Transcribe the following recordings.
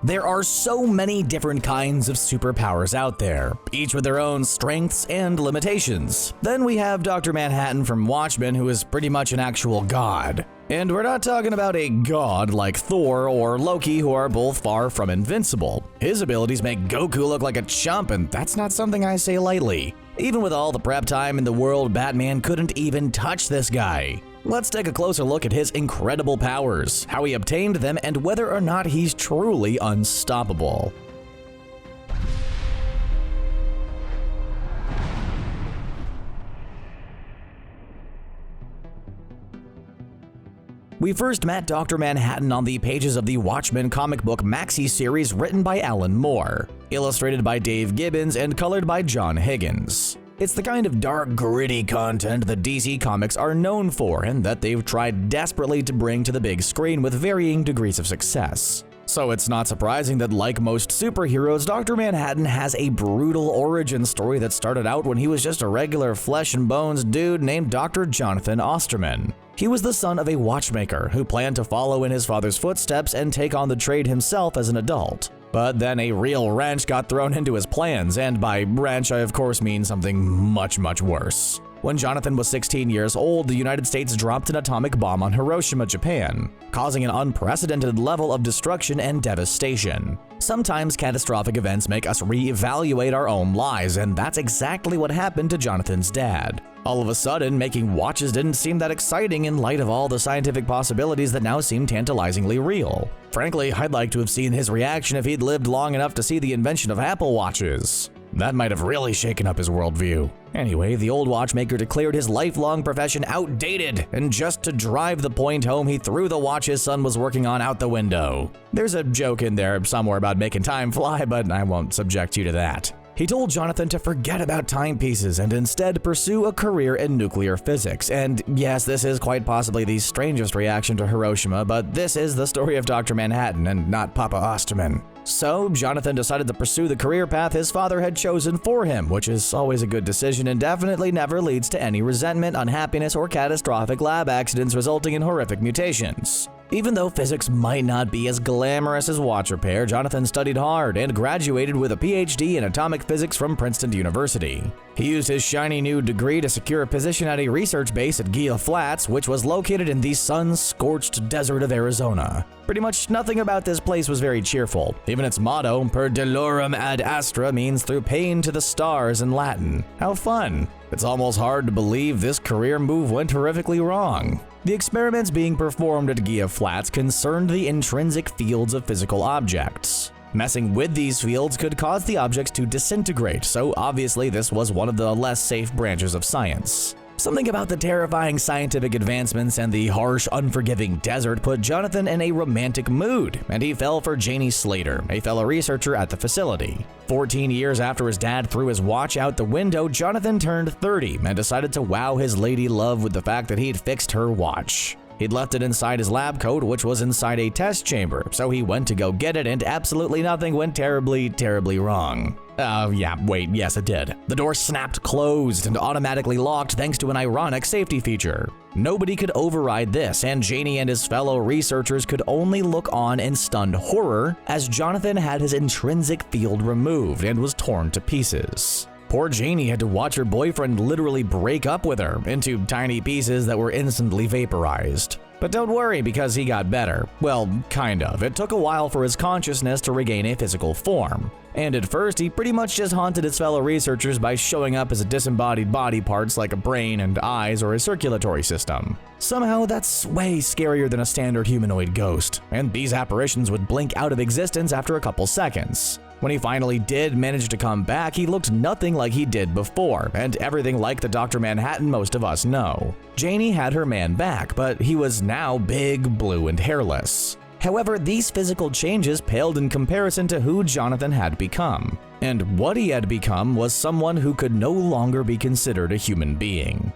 There are so many different kinds of superpowers out there, each with their own strengths and limitations. Then we have Dr. Manhattan from Watchmen, who is pretty much an actual god. And we're not talking about a god like Thor or Loki, who are both far from invincible. His abilities make Goku look like a chump, and that's not something I say lightly. Even with all the prep time in the world, Batman couldn't even touch this guy. Let's take a closer look at his incredible powers, how he obtained them, and whether or not he's truly unstoppable. We first met Dr. Manhattan on the pages of the Watchmen comic book maxi series written by Alan Moore, illustrated by Dave Gibbons, and colored by John Higgins. It's the kind of dark, gritty content that DC Comics are known for and that they've tried desperately to bring to the big screen with varying degrees of success. So it's not surprising that, like most superheroes, Dr. Manhattan has a brutal origin story that started out when he was just a regular flesh and bones dude named Dr. Jonathan Osterman. He was the son of a watchmaker who planned to follow in his father's footsteps and take on the trade himself as an adult. But then a real wrench got thrown into his plans, and by wrench I of course mean something much worse. When Jonathan was 16 years old, the United States dropped an atomic bomb on Hiroshima, Japan, causing an unprecedented level of destruction and devastation. Sometimes catastrophic events make us reevaluate our own lives, and that's exactly what happened to Jonathan's dad. All of a sudden, making watches didn't seem that exciting in light of all the scientific possibilities that now seem tantalizingly real. Frankly, I'd like to have seen his reaction if he'd lived long enough to see the invention of Apple Watches. That might have really shaken up his worldview. Anyway, the old watchmaker declared his lifelong profession outdated, and just to drive the point home, he threw the watch his son was working on out the window. There's a joke in there somewhere about making time fly, but I won't subject you to that. He told Jonathan to forget about timepieces and instead pursue a career in nuclear physics. And yes, this is quite possibly the strangest reaction to Hiroshima, but this is the story of Dr. Manhattan and not Papa Osterman. So, Jonathan decided to pursue the career path his father had chosen for him, which is always a good decision and definitely never leads to any resentment, unhappiness, or catastrophic lab accidents resulting in horrific mutations. Even though physics might not be as glamorous as watch repair, Jonathan studied hard and graduated with a PhD in atomic physics from Princeton University. He used his shiny new degree to secure a position at a research base at Gila Flats, which was located in the sun-scorched desert of Arizona. Pretty much nothing about this place was very cheerful. Even its motto, Per Dolorem ad Astra, means through pain to the stars in Latin. How fun! It's almost hard to believe this career move went horrifically wrong. The experiments being performed at Gila Flats concerned the intrinsic fields of physical objects. Messing with these fields could cause the objects to disintegrate, so obviously this was one of the less safe branches of science. Something about the terrifying scientific advancements and the harsh, unforgiving desert put Jonathan in a romantic mood, and he fell for Janie Slater, a fellow researcher at the facility. 14 years after his dad threw his watch out the window, Jonathan turned 30 and decided to wow his lady love with the fact that he'd fixed her watch. He'd left it inside his lab coat, which was inside a test chamber, so he went to go get it and absolutely nothing went terribly wrong. Yes it did. The door snapped closed and automatically locked thanks to an ironic safety feature. Nobody could override this, and Janie and his fellow researchers could only look on in stunned horror as Jonathan had his intrinsic field removed and was torn to pieces. Poor Janie had to watch her boyfriend literally break up with her into tiny pieces that were instantly vaporized. But don't worry, because he got better. Well, kind of. It took a while for his consciousness to regain a physical form. And at first, he pretty much just haunted his fellow researchers by showing up as a disembodied body parts like a brain and eyes or a circulatory system. Somehow, that's way scarier than a standard humanoid ghost, and these apparitions would blink out of existence after a couple seconds. When he finally did manage to come back, he looked nothing like he did before, and everything like the Dr. Manhattan most of us know. Janie had her man back, but he was now big, blue, and hairless. However, these physical changes paled in comparison to who Jonathan had become. And what he had become was someone who could no longer be considered a human being.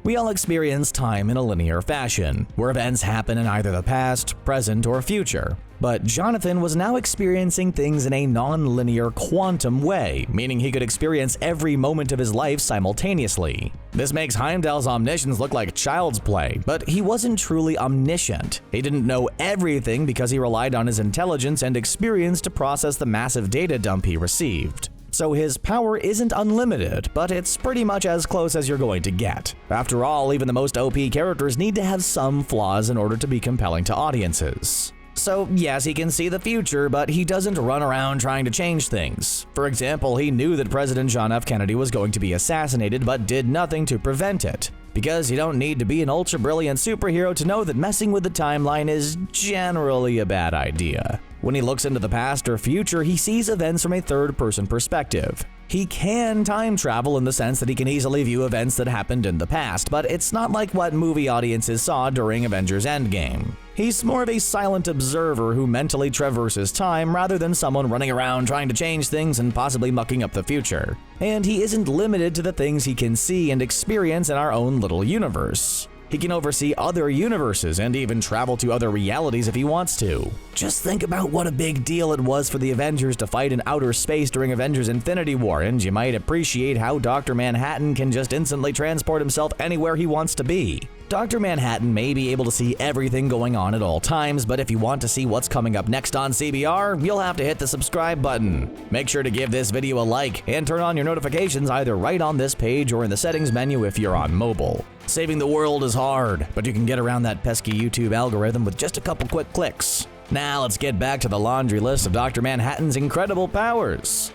We all experience time in a linear fashion, where events happen in either the past, present, or future. But Jonathan was now experiencing things in a non-linear quantum way, meaning he could experience every moment of his life simultaneously. This makes Heimdall's omniscience look like child's play, but he wasn't truly omniscient. He didn't know everything because he relied on his intelligence and experience to process the massive data dump he received. So his power isn't unlimited, but it's pretty much as close as you're going to get. After all, even the most OP characters need to have some flaws in order to be compelling to audiences. So yes, he can see the future, but he doesn't run around trying to change things. For example, he knew that President John F. Kennedy was going to be assassinated, but did nothing to prevent it. Because you don't need to be an ultra-brilliant superhero to know that messing with the timeline is generally a bad idea. When he looks into the past or future, he sees events from a third-person perspective. He can time travel in the sense that he can easily view events that happened in the past, but it's not like what movie audiences saw during Avengers Endgame. He's more of a silent observer who mentally traverses time rather than someone running around trying to change things and possibly mucking up the future. And he isn't limited to the things he can see and experience in our own little universe. He can oversee other universes and even travel to other realities if he wants to. Just think about what a big deal it was for the Avengers to fight in outer space during Avengers Infinity War, and you might appreciate how Dr. Manhattan can just instantly transport himself anywhere he wants to be. Dr. Manhattan may be able to see everything going on at all times, but if you want to see what's coming up next on CBR, you'll have to hit the subscribe button. Make sure to give this video a like and turn on your notifications either right on this page or in the settings menu if you're on mobile. Saving the world is hard, but you can get around that pesky YouTube algorithm with just a couple quick clicks. Now let's get back to the laundry list of Dr. Manhattan's incredible powers.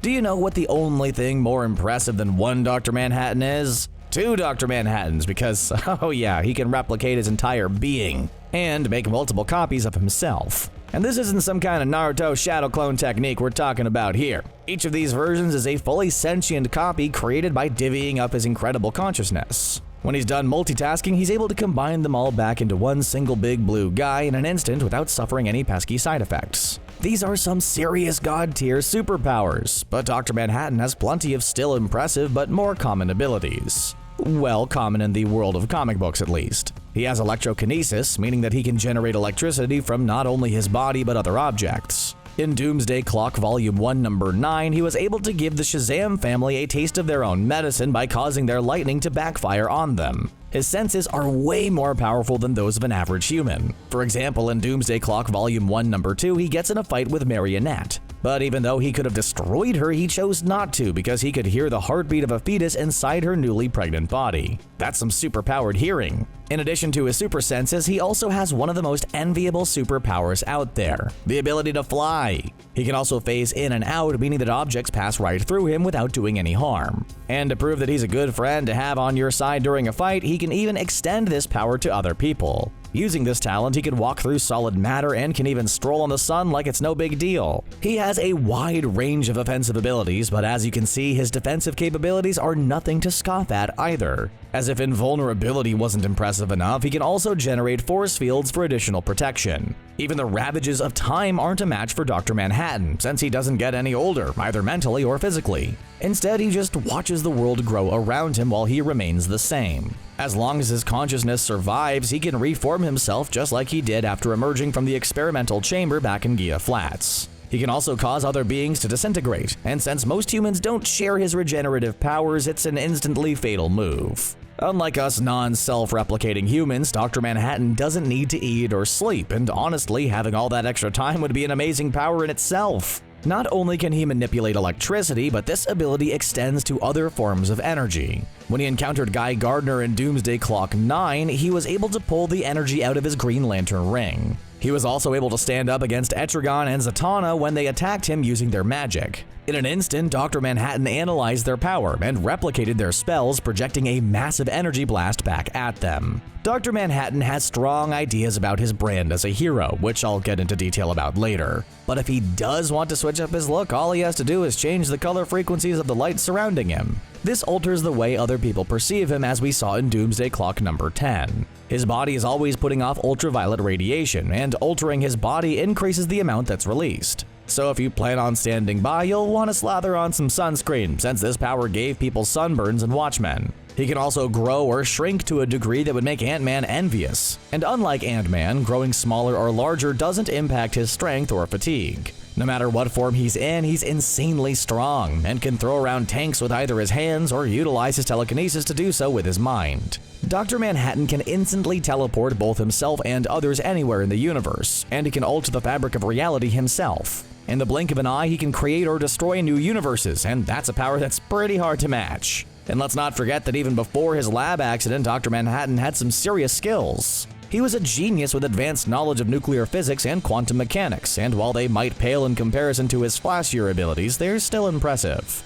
Do you know what the only thing more impressive than one Dr. Manhattan is? Two Dr. Manhattans, because, oh yeah, he can replicate his entire being and make multiple copies of himself. And this isn't some kind of Naruto shadow clone technique we're talking about here. Each of these versions is a fully sentient copy created by divvying up his incredible consciousness. When he's done multitasking, he's able to combine them all back into one single big blue guy in an instant without suffering any pesky side effects. These are some serious god-tier superpowers, but Dr. Manhattan has plenty of still impressive but more common abilities. Well, common in the world of comic books at least. He has electrokinesis, meaning that he can generate electricity from not only his body but other objects. In Doomsday Clock Volume 1, Number 9, he was able to give the Shazam family a taste of their own medicine by causing their lightning to backfire on them. His senses are way more powerful than those of an average human. For example, in Doomsday Clock Volume 1, Number 2, he gets in a fight with Marionette. But even though he could have destroyed her, he chose not to because he could hear the heartbeat of a fetus inside her newly pregnant body. That's some superpowered hearing. In addition to his super senses, he also has one of the most enviable superpowers out there, the ability to fly. He can also phase in and out, meaning that objects pass right through him without doing any harm. And to prove that he's a good friend to have on your side during a fight, he can even extend this power to other people. Using this talent, he can walk through solid matter and can even stroll on the sun like it's no big deal. He has a wide range of offensive abilities, but as you can see, his defensive capabilities are nothing to scoff at either. As if invulnerability wasn't impressive enough, he can also generate force fields for additional protection. Even the ravages of time aren't a match for Dr. Manhattan, since he doesn't get any older, either mentally or physically. Instead, he just watches the world grow around him while he remains the same. As long as his consciousness survives, he can reform himself just like he did after emerging from the experimental chamber back in Gia Flats. He can also cause other beings to disintegrate, and since most humans don't share his regenerative powers, it's an instantly fatal move. Unlike us non-self-replicating humans, Dr. Manhattan doesn't need to eat or sleep, and honestly, having all that extra time would be an amazing power in itself. Not only can he manipulate electricity, but this ability extends to other forms of energy. When he encountered Guy Gardner in Doomsday Clock 9, he was able to pull the energy out of his Green Lantern ring. He was also able to stand up against Etrigan and Zatanna when they attacked him using their magic. In an instant, Dr. Manhattan analyzed their power and replicated their spells, projecting a massive energy blast back at them. Dr. Manhattan has strong ideas about his brand as a hero, which I'll get into detail about later. But if he does want to switch up his look, all he has to do is change the color frequencies of the light surrounding him. This alters the way other people perceive him, as we saw in Doomsday Clock number 10. His body is always putting off ultraviolet radiation, and altering his body increases the amount that's released. So if you plan on standing by, you'll want to slather on some sunscreen, since this power gave people sunburns in Watchmen. He can also grow or shrink to a degree that would make Ant-Man envious. And unlike Ant-Man, growing smaller or larger doesn't impact his strength or fatigue. No matter what form he's in, he's insanely strong and can throw around tanks with either his hands or utilize his telekinesis to do so with his mind. Dr. Manhattan can instantly teleport both himself and others anywhere in the universe, and he can alter the fabric of reality himself. In the blink of an eye, he can create or destroy new universes, and that's a power that's pretty hard to match. And let's not forget that even before his lab accident, Dr. Manhattan had some serious skills. He was a genius with advanced knowledge of nuclear physics and quantum mechanics, and while they might pale in comparison to his flashier abilities, they're still impressive.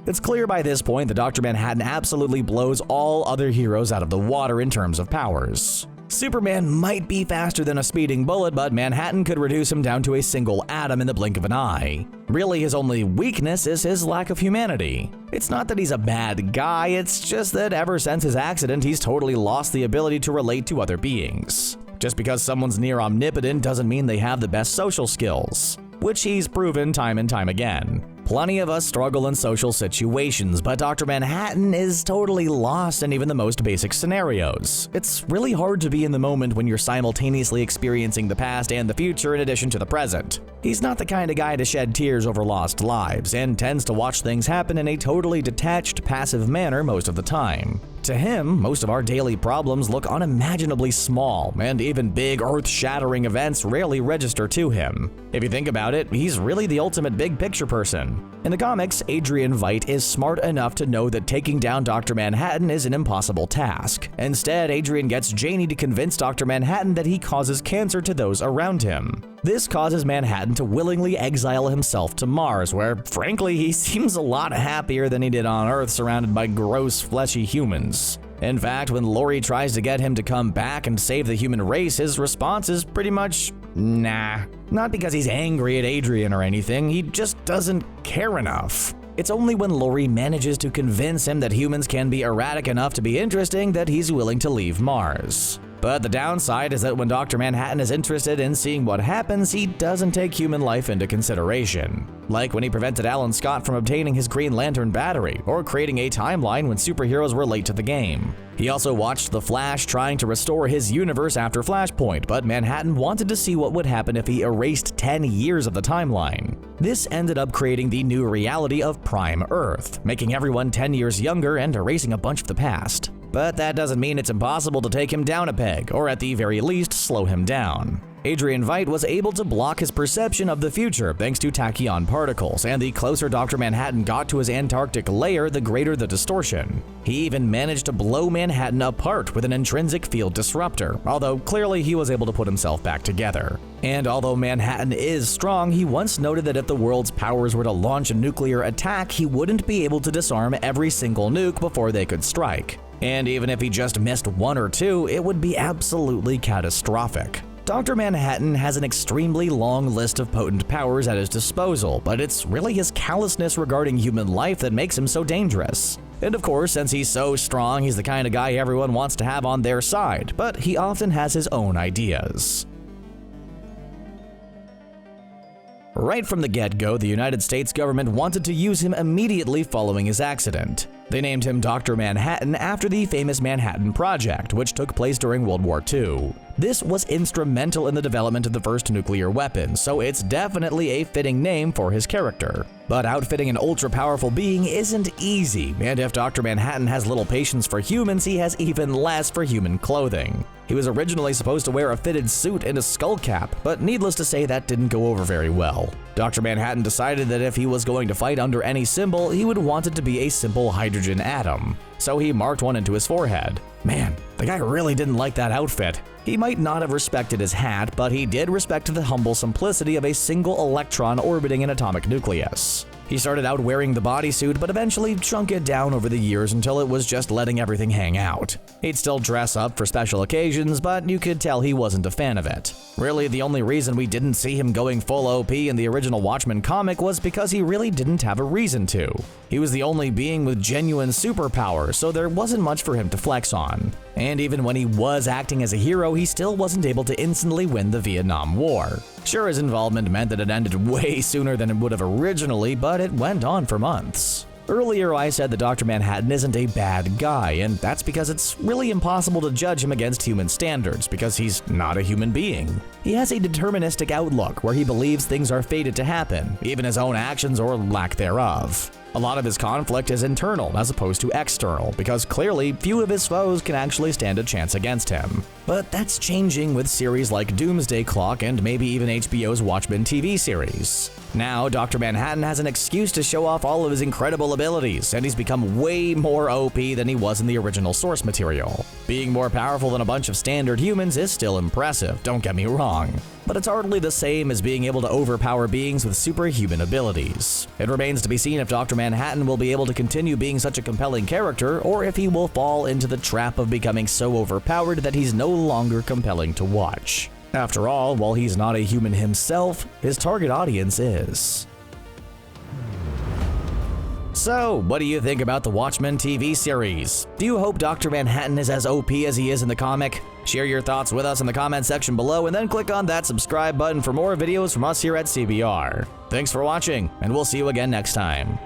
It's clear by this point that Dr. Manhattan absolutely blows all other heroes out of the water in terms of powers. Superman might be faster than a speeding bullet, but Manhattan could reduce him down to a single atom in the blink of an eye. Really, his only weakness is his lack of humanity. It's not that he's a bad guy, it's just that ever since his accident, he's totally lost the ability to relate to other beings. Just because someone's near omnipotent doesn't mean they have the best social skills, which he's proven time and time again. Plenty of us struggle in social situations, but Dr. Manhattan is totally lost in even the most basic scenarios. It's really hard to be in the moment when you're simultaneously experiencing the past and the future in addition to the present. He's not the kind of guy to shed tears over lost lives, and tends to watch things happen in a totally detached, passive manner most of the time. To him, most of our daily problems look unimaginably small, and even big, earth-shattering events rarely register to him. If you think about it, he's really the ultimate big-picture person. In the comics, Adrian Veidt is smart enough to know that taking down Dr. Manhattan is an impossible task. Instead, Adrian gets Janie to convince Dr. Manhattan that he causes cancer to those around him. This causes Manhattan to willingly exile himself to Mars, where, frankly, he seems a lot happier than he did on Earth surrounded by gross, fleshy humans. In fact, when Laurie tries to get him to come back and save the human race, his response is pretty much, nah. Not because he's angry at Adrian or anything, he just doesn't care enough. It's only when Laurie manages to convince him that humans can be erratic enough to be interesting that he's willing to leave Mars. But the downside is that when Dr. Manhattan is interested in seeing what happens, he doesn't take human life into consideration. Like when he prevented Alan Scott from obtaining his Green Lantern battery, or creating a timeline when superheroes were late to the game. He also watched The Flash trying to restore his universe after Flashpoint, but Manhattan wanted to see what would happen if he erased 10 years of the timeline. This ended up creating the new reality of Prime Earth, making everyone 10 years younger and erasing a bunch of the past. But that doesn't mean it's impossible to take him down a peg, or at the very least, slow him down. Adrian Veidt was able to block his perception of the future thanks to tachyon particles, and the closer Dr. Manhattan got to his Antarctic lair, the greater the distortion. He even managed to blow Manhattan apart with an intrinsic field disruptor, although clearly he was able to put himself back together. And although Manhattan is strong, he once noted that if the world's powers were to launch a nuclear attack, he wouldn't be able to disarm every single nuke before they could strike. And even if he just missed one or two, it would be absolutely catastrophic. Dr. Manhattan has an extremely long list of potent powers at his disposal, but it's really his callousness regarding human life that makes him so dangerous. And of course, since he's so strong, he's the kind of guy everyone wants to have on their side, but he often has his own ideas. Right from the get-go, the United States government wanted to use him immediately following his accident. They named him Dr. Manhattan after the famous Manhattan Project, which took place during World War II. This was instrumental in the development of the first nuclear weapon, so it's definitely a fitting name for his character. But outfitting an ultra-powerful being isn't easy, and if Dr. Manhattan has little patience for humans, he has even less for human clothing. He was originally supposed to wear a fitted suit and a skull cap, but needless to say that didn't go over very well. Dr. Manhattan decided that if he was going to fight under any symbol, he would want it to be a simple hydrogen atom. So he marked one into his forehead. Man, the guy really didn't like that outfit. He might not have respected his hat, but he did respect the humble simplicity of a single electron orbiting an atomic nucleus. He started out wearing the bodysuit, but eventually shrunk it down over the years until it was just letting everything hang out. He'd still dress up for special occasions, but you could tell he wasn't a fan of it. Really, the only reason we didn't see him going full OP in the original Watchmen comic was because he really didn't have a reason to. He was the only being with genuine superpowers, so there wasn't much for him to flex on. And even when he was acting as a hero, he still wasn't able to instantly win the Vietnam War. Sure, his involvement meant that it ended way sooner than it would have originally, but it went on for months. Earlier I said that Dr. Manhattan isn't a bad guy, and that's because it's really impossible to judge him against human standards because he's not a human being. He has a deterministic outlook where he believes things are fated to happen, even his own actions or lack thereof. A lot of his conflict is internal as opposed to external, because clearly few of his foes can actually stand a chance against him. But that's changing with series like Doomsday Clock and maybe even HBO's Watchmen TV series. Now, Dr. Manhattan has an excuse to show off all of his incredible abilities, and he's become way more OP than he was in the original source material. Being more powerful than a bunch of standard humans is still impressive, don't get me wrong, but it's hardly the same as being able to overpower beings with superhuman abilities. It remains to be seen if Dr. Manhattan will be able to continue being such a compelling character, or if he will fall into the trap of becoming so overpowered that he's no longer compelling to watch. After all, while he's not a human himself, his target audience is. So, what do you think about the Watchmen TV series? Do you hope Dr. Manhattan is as OP as he is in the comic? Share your thoughts with us in the comment section below and then click on that subscribe button for more videos from us here at CBR. Thanks for watching, and we'll see you again next time.